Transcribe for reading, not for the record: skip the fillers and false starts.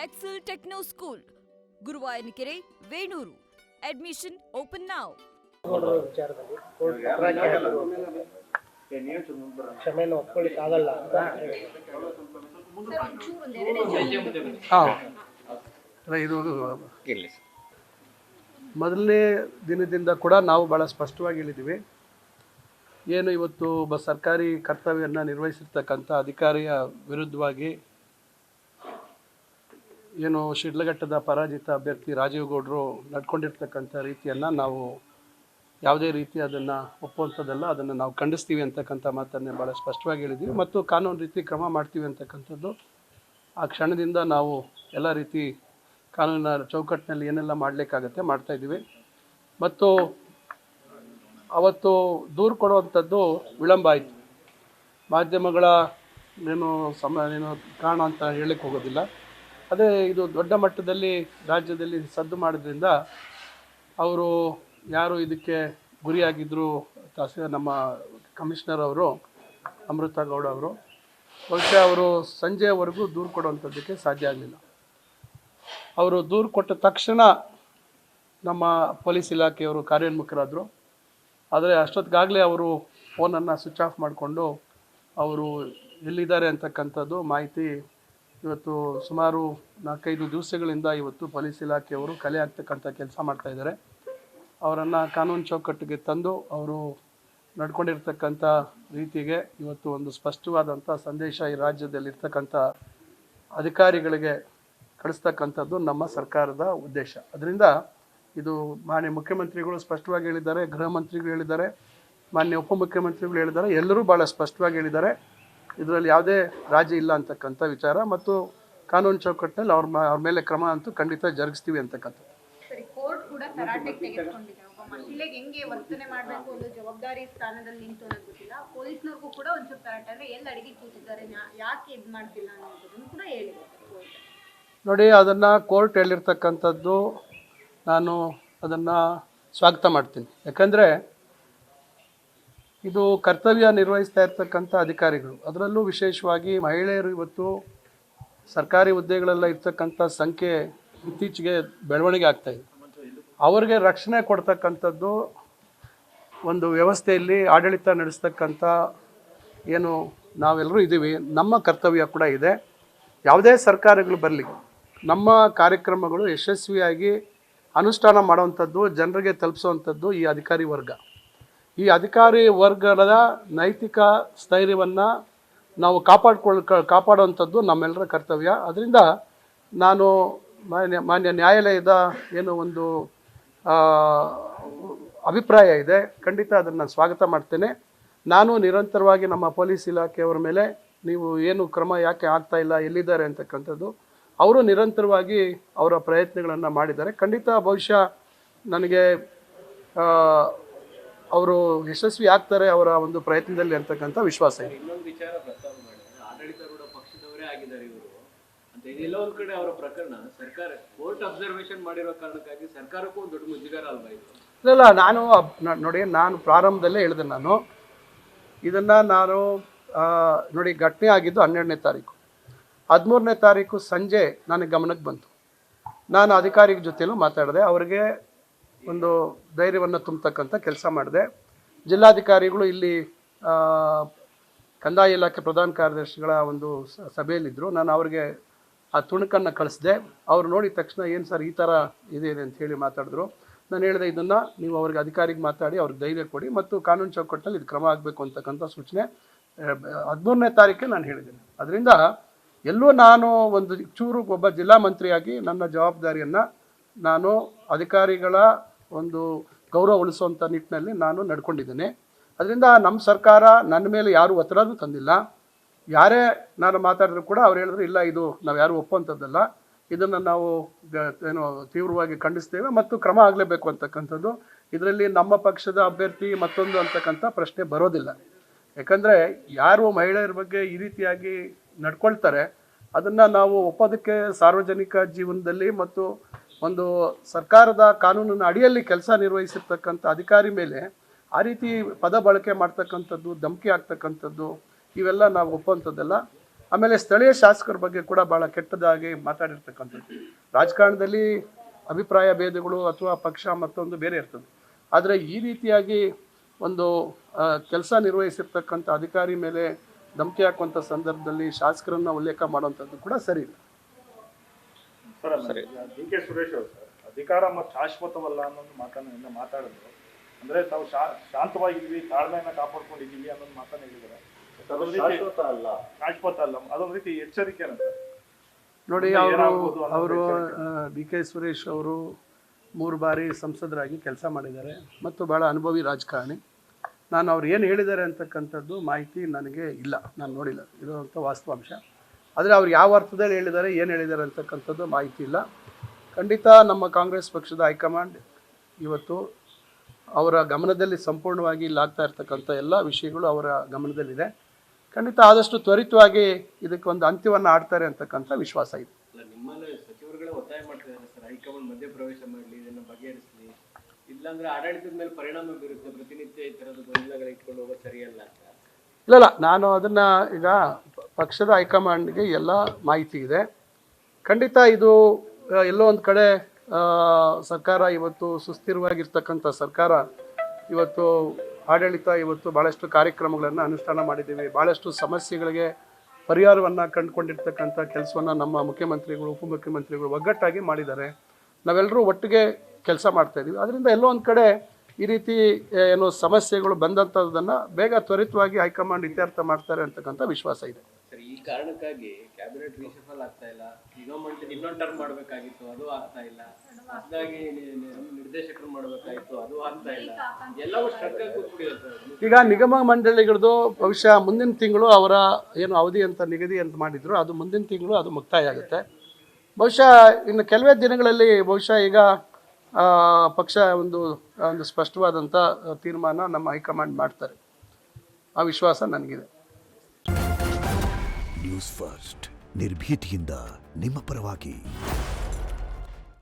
Excel Techno School, Guruvayanakere, Venur. Admission open now. ವಿಚಾರದಲ್ಲಿ court ಪತ್ರ ಕೇಳಿದ್ರು, ಕ್ಷಮೆಯನ್ನು ಒಪ್ಕೊಳ್ಳಿಕ್ಕಾಗಲ್ಲ ಅಂತ ಇದು ಮೊದಲನೇ ದಿನದಿಂದ ಕೂಡ ನಾವು ಭಾಳ ಸ್ಪಷ್ಟವಾಗಿ ಹೇಳಿದ್ದೀವಿ. ಏನು ಇವತ್ತು ಒಬ್ಬ ಸರ್ಕಾರಿ ಕರ್ತವ್ಯವನ್ನು ನಿರ್ವಹಿಸಿರ್ತಕ್ಕಂಥ ಅಧಿಕಾರಿಯ ವಿರುದ್ಧವಾಗಿ ಏನು ಶಿಡ್ಲಘಟ್ಟದ ಪರಾಜಿತ ಅಭ್ಯರ್ಥಿ ರಾಜೀವ್ ಗೌಡರು ನಡ್ಕೊಂಡಿರ್ತಕ್ಕಂಥ ರೀತಿಯನ್ನು ನಾವು ಯಾವುದೇ ರೀತಿ ಅದನ್ನು ಒಪ್ಪುವಂಥದ್ದಲ್ಲ, ಅದನ್ನು ನಾವು ಖಂಡಿಸ್ತೀವಿ ಅಂತಕ್ಕಂಥ ಮಾತನ್ನೇ ಭಾಳ ಸ್ಪಷ್ಟವಾಗಿ ಹೇಳಿದ್ದೀವಿ ಮತ್ತು ಕಾನೂನು ರೀತಿ ಕ್ರಮ ಮಾಡ್ತೀವಿ ಅಂತಕ್ಕಂಥದ್ದು ಆ ಕ್ಷಣದಿಂದ ನಾವು ಎಲ್ಲ ರೀತಿ ಕಾನೂನಿನ ಚೌಕಟ್ಟಿನಲ್ಲಿ ಏನೆಲ್ಲ ಮಾಡಲಿಕ್ಕಾಗತ್ತೆ ಮಾಡ್ತಾಯಿದ್ದೀವಿ. ಮತ್ತು ಅವತ್ತು ದೂರು ಕೊಡುವಂಥದ್ದು ವಿಳಂಬ ಆಯಿತು. ಮಾಧ್ಯಮಗಳ ಏನು ಕಾರಣ ಅಂತ ಹೇಳಲಿಕ್ಕೆ ಹೋಗೋದಿಲ್ಲ. ಅದೇ ಇದು ದೊಡ್ಡ ಮಟ್ಟದಲ್ಲಿ ರಾಜ್ಯದಲ್ಲಿ ಸದ್ದು ಮಾಡೋದ್ರಿಂದ ಅವರು ಯಾರು ಇದಕ್ಕೆ ಗುರಿಯಾಗಿದ್ದರು ನಮ್ಮ ಕಮಿಷನರ್ ಅವರು ಅಮೃತ ಗೌಡ ಅವರು ಬಹುಶಃ ಅವರು ಸಂಜೆವರೆಗೂ ದೂರು ಕೊಡುವಂಥದ್ದಕ್ಕೆ ಸಾಧ್ಯ ಆಗಲಿಲ್ಲ. ಅವರು ದೂರು ಕೊಟ್ಟ ತಕ್ಷಣ ನಮ್ಮ ಪೊಲೀಸ್ ಇಲಾಖೆಯವರು ಕಾರ್ಯೋನ್ಮುಖರಾದರು. ಆದರೆ ಅಷ್ಟೊತ್ತಿಗಾಗಲೇ ಅವರು ಫೋನನ್ನು ಸ್ವಿಚ್ ಆಫ್ ಮಾಡಿಕೊಂಡು ಅವರು ಎಲ್ಲಿದ್ದಾರೆ ಅಂತಕ್ಕಂಥದ್ದು ಮಾಹಿತಿ ಇವತ್ತು ಸುಮಾರು 4-5 ದಿವಸಗಳಿಂದ ಇವತ್ತು ಪೊಲೀಸ್ ಇಲಾಖೆಯವರು ಕಲೆ ಆಗ್ತಕ್ಕಂಥ ಕೆಲಸ ಮಾಡ್ತಾಯಿದ್ದಾರೆ. ಅವರನ್ನು ಕಾನೂನು ಚೌಕಟ್ಟಿಗೆ ತಂದು ಅವರು ನಡ್ಕೊಂಡಿರ್ತಕ್ಕಂಥ ರೀತಿಗೆ ಇವತ್ತು ಒಂದು ಸ್ಪಷ್ಟವಾದಂಥ ಸಂದೇಶ ಈ ರಾಜ್ಯದಲ್ಲಿರ್ತಕ್ಕಂಥ ಅಧಿಕಾರಿಗಳಿಗೆ ಕಳಿಸ್ತಕ್ಕಂಥದ್ದು ನಮ್ಮ ಸರ್ಕಾರದ ಉದ್ದೇಶ. ಅದರಿಂದ ಇದು ಮಾನ್ಯ ಮುಖ್ಯಮಂತ್ರಿಗಳು ಸ್ಪಷ್ಟವಾಗಿ ಹೇಳಿದ್ದಾರೆ, ಗೃಹ ಮಂತ್ರಿಗಳು ಹೇಳಿದ್ದಾರೆ, ಮಾನ್ಯ ಉಪಮುಖ್ಯಮಂತ್ರಿಗಳು ಹೇಳಿದ್ದಾರೆ, ಎಲ್ಲರೂ ಭಾಳ ಸ್ಪಷ್ಟವಾಗಿ ಹೇಳಿದ್ದಾರೆ. ಇದರಲ್ಲಿ ಯಾವುದೇ ರಾಜಿ ಇಲ್ಲ ಅಂತಕ್ಕಂಥ ವಿಚಾರ ಮತ್ತು ಕಾನೂನು ಚೌಕಟ್ಟಿನಲ್ಲಿ ಅವ್ರ ಮೇಲೆ ಕ್ರಮ ಅಂತೂ ಖಂಡಿತ ಜರುಗಿಸ್ತೀವಿ ಅಂತಕ್ಕಂಥ. ಕೋರ್ಟ್ ಕೂಡ ತರಾಟೆಗೆ ತೆಗೆದುಕೊಂಡಿದೆ. ಒಬ್ಬ ಮಹಿಳೆಗೆ ಹೆಂಗೆ ವರ್ತನೆ ಮಾಡಬೇಕು ಒಂದು ಜವಾಬ್ದಾರಿ ಸ್ಥಾನದಲ್ಲಿ ನಿಂತು ಅನ್ನೋದು ಗೊತ್ತಿಲ್ಲ. ಪೊಲೀಸ್ನವ್ರಿಗೂ ಕೂಡ ಒಂಚೂರು ತರಾಟೆ ಅಂದರೆ ಎಲ್ಲಿ ಅಡಿಗೆ ಕೂತಿದ್ದಾರೆ, ಯಾಕೆ ಇದು ಮಾಡ್ತಿಲ್ಲ ಅನ್ನೋದನ್ನು ಕೂಡ ಹೇಳಿದ್ದಾರೆ ಕೋರ್ಟ್. ನೋಡಿ, ಅದನ್ನು ಕೋರ್ಟ್ ಹೇಳಿರ್ತಕ್ಕಂಥದ್ದು ನಾನು ಅದನ್ನು ಸ್ವಾಗತ ಮಾಡ್ತೀನಿ. ಯಾಕಂದರೆ ಇದು ಕರ್ತವ್ಯ ನಿರ್ವಹಿಸ್ತಾ ಇರ್ತಕ್ಕಂಥ ಅಧಿಕಾರಿಗಳು, ಅದರಲ್ಲೂ ವಿಶೇಷವಾಗಿ ಮಹಿಳೆಯರು ಇವತ್ತು ಸರ್ಕಾರಿ ಹುದ್ದೆಗಳೆಲ್ಲ ಇರ್ತಕ್ಕಂಥ ಸಂಖ್ಯೆ ಇತ್ತೀಚೆಗೆ ಬೆಳವಣಿಗೆ ಆಗ್ತಾಯಿದೆ. ಅವರಿಗೆ ರಕ್ಷಣೆ ಕೊಡ್ತಕ್ಕಂಥದ್ದು ಒಂದು ವ್ಯವಸ್ಥೆಯಲ್ಲಿ ಆಡಳಿತ ನಡೆಸ್ತಕ್ಕಂಥ ಏನು ನಾವೆಲ್ಲರೂ ಇದ್ದೀವಿ, ನಮ್ಮ ಕರ್ತವ್ಯ ಕೂಡ ಇದೆ. ಯಾವುದೇ ಸರ್ಕಾರಗಳು ಬರಲಿ, ನಮ್ಮ ಕಾರ್ಯಕ್ರಮಗಳು ಯಶಸ್ವಿಯಾಗಿ ಅನುಷ್ಠಾನ ಮಾಡುವಂಥದ್ದು, ಜನರಿಗೆ ತಲುಪಿಸುವಂಥದ್ದು ಈ ಅಧಿಕಾರಿ ವರ್ಗ. ಈ ಅಧಿಕಾರಿ ವರ್ಗದ ನೈತಿಕ ಸ್ಥೈರ್ಯವನ್ನು ನಾವು ಕಾಪಾಡುವಂಥದ್ದು ನಮ್ಮೆಲ್ಲರ ಕರ್ತವ್ಯ. ಅದರಿಂದ ನಾನು ಮಾನ್ಯ ನ್ಯಾಯಾಲಯದ ಏನು ಒಂದು ಅಭಿಪ್ರಾಯ ಇದೆ, ಖಂಡಿತ ಅದನ್ನು ನಾನು ಸ್ವಾಗತ ಮಾಡ್ತೇನೆ. ನಾನು ನಿರಂತರವಾಗಿ ನಮ್ಮ ಪೊಲೀಸ್ ಇಲಾಖೆಯವರ ಮೇಲೆ ನೀವು ಏನು ಕ್ರಮ ಯಾಕೆ ಆಗ್ತಾ ಇಲ್ಲ, ಎಲ್ಲಿದ್ದಾರೆ ಅಂತಕ್ಕಂಥದ್ದು ಅವರು ನಿರಂತರವಾಗಿ ಅವರ ಪ್ರಯತ್ನಗಳನ್ನು ಮಾಡಿದ್ದಾರೆ. ಖಂಡಿತ ಬಹುಶಃ ನನಗೆ ಅವರು ಯಶಸ್ವಿ ಆಗ್ತಾರೆ ಅವರ ಒಂದು ಪ್ರಯತ್ನದಲ್ಲಿ ಅಂತಕ್ಕಂಥ ವಿಶ್ವಾಸ ಇದೆ. ಇನ್ನೊಂದು ವಿಚಾರ ಪ್ರಸ್ತಾಪ ಮಾಡಿದ್ದಾರೆ, ಆಡಳಿತಾರೂಢ ಪಕ್ಷದವರೇ ಆಗಿದ್ದಾರೆ ಇವರು ಅಂತ. ಇದೆಲ್ಲ ಒಂದು ಕಡೆ ಅವರ ಪ್ರಕರಣ ಸರ್ಕಾರ ಕೋರ್ಟ್ ಅಬ್ಸರ್ವೇಷನ್ ಮಾಡಿರೋ ಕಾರಣಕ್ಕಾಗಿ ಸರ್ಕಾರಕ್ಕೂ ಒಂದು ದೊಡ್ಡ ಮುಜುಗರ ಅಲ್ವಾ ಇದು? ಇಲ್ಲ, ನಾನು ಪ್ರಾರಂಭದಲ್ಲೇ ಹೇಳಿದೆ. ಇದನ್ನು ನೋಡಿ, ಘಟನೆ ಆಗಿದ್ದು 12ನೇ ತಾರೀಕು. 13ನೇ ತಾರೀಕು ಸಂಜೆ ನನಗೆ ಗಮನಕ್ಕೆ ಬಂತು. ನಾನು ಅಧಿಕಾರಿಗಳ ಜೊತೆಲೂ ಮಾತಾಡಿದೆ, ಅವರಿಗೆ ಒಂದು ಧೈರ್ಯವನ್ನು ತುಂಬತಕ್ಕಂಥ ಕೆಲಸ ಮಾಡಿದೆ. ಜಿಲ್ಲಾಧಿಕಾರಿಗಳು ಇಲ್ಲಿ ಕಂದಾಯ ಇಲಾಖೆ ಪ್ರಧಾನ ಕಾರ್ಯದರ್ಶಿಗಳ ಒಂದು ಸಭೆಯಲ್ಲಿದ್ದರು. ನಾನು ಅವ್ರಿಗೆ ಆ ತುಣುಕನ್ನು ಕಳಿಸಿದೆ. ಅವರು ನೋಡಿದ ತಕ್ಷಣ ಏನು ಸರ್ ಈ ಥರ ಇದೆ ಅಂತ ಹೇಳಿ ಮಾತಾಡಿದ್ರು. ನಾನು ಹೇಳಿದೆ, ಇದನ್ನು ನೀವು ಅವ್ರಿಗೆ ಅಧಿಕಾರಿಗೆ ಮಾತಾಡಿ ಅವ್ರಿಗೆ ಧೈರ್ಯ ಕೊಡಿ ಮತ್ತು ಕಾನೂನು ಚೌಕಟ್ಟಲ್ಲಿ ಇದು ಕ್ರಮ ಆಗಬೇಕು ಅಂತಕ್ಕಂಥ ಸೂಚನೆ 13ನೇ ತಾರೀಕೆ ನಾನು ಹೇಳಿದ್ದೇನೆ. ಅದರಿಂದ ಎಲ್ಲೂ ನಾನು ಒಂದು ಚೂರು ಒಬ್ಬ ಜಿಲ್ಲಾ ಮಂತ್ರಿಯಾಗಿ ನನ್ನ ಜವಾಬ್ದಾರಿಯನ್ನು ನಾನು ಅಧಿಕಾರಿಗಳ ಒಂದು ಗೌರವ ಉಳಿಸುವಂಥ ನಿಟ್ಟಿನಲ್ಲಿ ನಾನು ನಡ್ಕೊಂಡಿದ್ದೇನೆ. ಅದರಿಂದ ನಮ್ಮ ಸರ್ಕಾರ ನನ್ನ ಮೇಲೆ ಯಾರೂ ಒತ್ತಡನೂ ತಂದಿಲ್ಲ. ಯಾರೇ ನಾನು ಮಾತಾಡಿದ್ರು ಕೂಡ ಅವ್ರು ಹೇಳಿದ್ರು, ಇಲ್ಲ ಇದು ನಾವು ಯಾರೂ ಒಪ್ಪುವಂಥದ್ದಲ್ಲ, ಇದನ್ನು ನಾವು ತೀವ್ರವಾಗಿ ಖಂಡಿಸ್ತೇವೆ ಮತ್ತು ಕ್ರಮ ಆಗಲೇಬೇಕು ಅಂತಕ್ಕಂಥದ್ದು. ಇದರಲ್ಲಿ ನಮ್ಮ ಪಕ್ಷದ ಅಭ್ಯರ್ಥಿ ಮತ್ತೊಂದು ಅಂತಕ್ಕಂಥ ಪ್ರಶ್ನೆ ಬರೋದಿಲ್ಲ. ಯಾಕಂದರೆ ಯಾರು ಮಹಿಳೆಯರ ಬಗ್ಗೆ ಈ ರೀತಿಯಾಗಿ ನಡ್ಕೊಳ್ತಾರೆ ಅದನ್ನು ನಾವು ಒಪ್ಪೋದಕ್ಕೆ ಸಾರ್ವಜನಿಕ ಜೀವನದಲ್ಲಿ ಮತ್ತು ಒಂದು ಸರ್ಕಾರದ ಕಾನೂನಿನ ಅಡಿಯಲ್ಲಿ ಕೆಲಸ ನಿರ್ವಹಿಸಿರ್ತಕ್ಕಂಥ ಅಧಿಕಾರಿ ಮೇಲೆ ಆ ರೀತಿ ಪದ ಬಳಕೆ ಮಾಡ್ತಕ್ಕಂಥದ್ದು, ಧಮಕಿ ಆಗ್ತಕ್ಕಂಥದ್ದು, ಇವೆಲ್ಲ ನಾವು ಒಪ್ಪುವಂಥದ್ದೆಲ್ಲ. ಆಮೇಲೆ ಸ್ಥಳೀಯ ಶಾಸಕರ ಬಗ್ಗೆ ಕೂಡ ಭಾಳ ಕೆಟ್ಟದಾಗಿ ಮಾತಾಡಿರ್ತಕ್ಕಂಥದ್ದು. ರಾಜಕಾರಣದಲ್ಲಿ ಅಭಿಪ್ರಾಯ ಭೇದಗಳು ಅಥವಾ ಪಕ್ಷ ಮತ್ತೊಂದು ಬೇರೆ ಇರ್ತದೆ. ಆದರೆ ಈ ರೀತಿಯಾಗಿ ಒಂದು ಕೆಲಸ ನಿರ್ವಹಿಸಿರ್ತಕ್ಕಂಥ ಅಧಿಕಾರಿ ಮೇಲೆ ಧಮಕಿ ಹಾಕುವಂಥ ಸಂದರ್ಭದಲ್ಲಿ ಶಾಸಕರನ್ನು ಉಲ್ಲೇಖ ಮಾಡುವಂಥದ್ದು ಕೂಡ ಸರಿ ಇಲ್ಲ. ಸರಿ, ಡಿ ಕೆ ಸುರೇಶ್ ಅವರು ಸರ್, ಅಧಿಕಾರ ಮತ್ತು ಶಾಶ್ವತವಲ್ಲ ಅನ್ನೋದು ಮಾತನ್ನ ಮಾತಾಡಿದ್ರು. ಅಂದ್ರೆ ತಾವು ಶಾಂತವಾಗಿದ್ದೀವಿ, ತಾಳ್ಮೆಯನ್ನ ಕಾಪಾಡ್ಕೊಂಡಿದ್ದೀವಿ ಅನ್ನೋದು ಮಾತನ್ನ ಹೇಳಿದ್ದಾರೆ. ಶಾಶ್ವತ ಅಲ್ಲ, ಅದೊಂದು ರೀತಿ ಎಚ್ಚರಿಕೆ ಅಂತ ನೋಡಿ. ಅವರು ಡಿ ಕೆ ಸುರೇಶ್ ಅವರು 3 ಬಾರಿ ಸಂಸದರಾಗಿ ಕೆಲಸ ಮಾಡಿದ್ದಾರೆ ಮತ್ತು ಭಾಳ ಅನುಭವಿ ರಾಜಕಾರಣಿ. ನಾನು ಅವ್ರು ಏನು ಹೇಳಿದ್ದಾರೆ ಅಂತಕ್ಕಂಥದ್ದು ಮಾಹಿತಿ ನನಗೆ ಇಲ್ಲ, ನಾನು ನೋಡಿಲ್ಲ, ಇರುವಂಥ ವಾಸ್ತವಾಂಶ. ಆದರೆ ಅವ್ರು ಯಾವ ಅರ್ಥದಲ್ಲಿ ಹೇಳಿದ್ದಾರೆ, ಏನು ಹೇಳಿದ್ದಾರೆ ಅಂತಕ್ಕಂಥದ್ದು ಮಾಹಿತಿ ಇಲ್ಲ. ಖಂಡಿತ ನಮ್ಮ ಕಾಂಗ್ರೆಸ್ ಪಕ್ಷದ ಹೈಕಮಾಂಡ್ ಇವತ್ತು ಅವರ ಗಮನದಲ್ಲಿ ಸಂಪೂರ್ಣವಾಗಿ ಇಲ್ಲಾಗ್ತಾ ಇರ್ತಕ್ಕಂಥ ಎಲ್ಲ ವಿಷಯಗಳು ಅವರ ಗಮನದಲ್ಲಿದೆ. ಖಂಡಿತ ಆದಷ್ಟು ತ್ವರಿತವಾಗಿ ಇದಕ್ಕೊಂದು ಅಂತ್ಯವನ್ನು ಆಡ್ತಾರೆ ಅಂತಕ್ಕಂಥ ವಿಶ್ವಾಸ ಇದೆ. ನಿಮ್ಮಲ್ಲಿ ಸಚಿವರುಗಳೇ ಒತ್ತಾಯ ಮಾಡ್ತಿದ್ದಾರೆ ಸರ್, ಹೈಕಮಾಂಡ್ ಮಧ್ಯಪ್ರವೇಶ ಮಾಡಲಿ, ಇದನ್ನು ಬಗೆಹರಿಸಲಿ, ಇಲ್ಲಾಂದ್ರೆ ಆಡಳಿತದ ಮೇಲೆ ಪರಿಣಾಮ ಬೀರುತ್ತೆ, ಪ್ರತಿನಿತ್ಯ ಈ ಥರದ ಗೊಂದಲಗಳು ಇಟ್ಕೊಂಡು ಹೋಗೋದು ಸರಿಯಲ್ಲ ಅಂತ. ಇಲ್ಲ, ನಾನು ಅದನ್ನು ಈಗ ಪಕ್ಷದ ಹೈಕಮಾಂಡ್ಗೆ ಎಲ್ಲ ಮಾಹಿತಿ ಇದೆ. ಖಂಡಿತ ಇದು ಎಲ್ಲೋ ಒಂದು ಕಡೆ ಸರ್ಕಾರ ಇವತ್ತು ಸುಸ್ಥಿರವಾಗಿರ್ತಕ್ಕಂಥ ಸರ್ಕಾರ ಇವತ್ತು ಆಡಳಿತ ಇವತ್ತು ಭಾಳಷ್ಟು ಕಾರ್ಯಕ್ರಮಗಳನ್ನು ಅನುಷ್ಠಾನ ಮಾಡಿದ್ದೀವಿ. ಭಾಳಷ್ಟು ಸಮಸ್ಯೆಗಳಿಗೆ ಪರಿಹಾರವನ್ನು ಕಂಡುಕೊಂಡಿರ್ತಕ್ಕಂಥ ಕೆಲಸವನ್ನು ನಮ್ಮ ಮುಖ್ಯಮಂತ್ರಿಗಳು, ಉಪಮುಖ್ಯಮಂತ್ರಿಗಳು ಒಗ್ಗಟ್ಟಾಗಿ ಮಾಡಿದ್ದಾರೆ. ನಾವೆಲ್ಲರೂ ಒಟ್ಟಿಗೆ ಕೆಲಸ ಮಾಡ್ತಾಯಿದ್ದೀವಿ. ಅದರಿಂದ ಎಲ್ಲೋ ಒಂದು ಕಡೆ ಈ ರೀತಿ ಏನು ಸಮಸ್ಯೆಗಳು ಬಂದಂಥದ್ದನ್ನು ಬೇಗ ತ್ವರಿತವಾಗಿ ಹೈಕಮಾಂಡ್ ಇತ್ಯರ್ಥ ಮಾಡ್ತಾರೆ ಅಂತಕ್ಕಂಥ ವಿಶ್ವಾಸ ಇದೆ. ಸರ್, ಈ ಕಾರಣಕ್ಕಾಗಿ ಕ್ಯಾಬಿನೆಟ್ ರೀಶಫಲ್ ಆಗ್ತಾ ಇಲ್ಲ, ಇನ್ನೊಂದು ಟರ್ಮ್ ಮಾಡಬೇಕಾಗಿತ್ತು, ಅದು ಆಗ್ತಾ ಇಲ್ಲ, ಹೊಸದಾಗಿ ನಿರ್ದೇಶಕರು ಮಾಡಬೇಕಾಗಿತ್ತು, ಅದು ಆಗ್ತಾ ಇಲ್ಲ, ಎಲ್ಲವೂ ಸ್ಟ್ರಕ್ ಆಗಿ ಕೂತ್ಬಿಟ್ಟಿದೆ. ಈಗ ನಿಗಮ ಮಂಡಳಿಗಳದ್ದು ಬಹುಶಃ ಮುಂದಿನ ತಿಂಗಳು ಅವರ ಏನು ಅವಧಿ ಅಂತ ನಿಗದಿ ಅಂತ ಮಾಡಿದ್ರು, ಅದು ಮುಂದಿನ ತಿಂಗಳು ಅದು ಮುಕ್ತಾಯ ಆಗುತ್ತೆ. ಬಹುಶಃ ಇನ್ನು ಕೆಲವೇ ದಿನಗಳಲ್ಲಿ ಬಹುಶಃ ಈಗ ಪಕ್ಷ ಒಂದು ಸ್ಪಷ್ಟವಾದಂಥ ತೀರ್ಮಾನ ನಮ್ಮ ಹೈಕಮಾಂಡ್ ಮಾಡ್ತಾರೆ, ಆ ವಿಶ್ವಾಸ ನನಗಿದೆ. ನ್ಯೂಸ್ ಫಸ್ಟ್ ನಿರ್ಭೀತಿಯಿಂದ ನಿಮ್ಮ ಪರವಾಗಿ.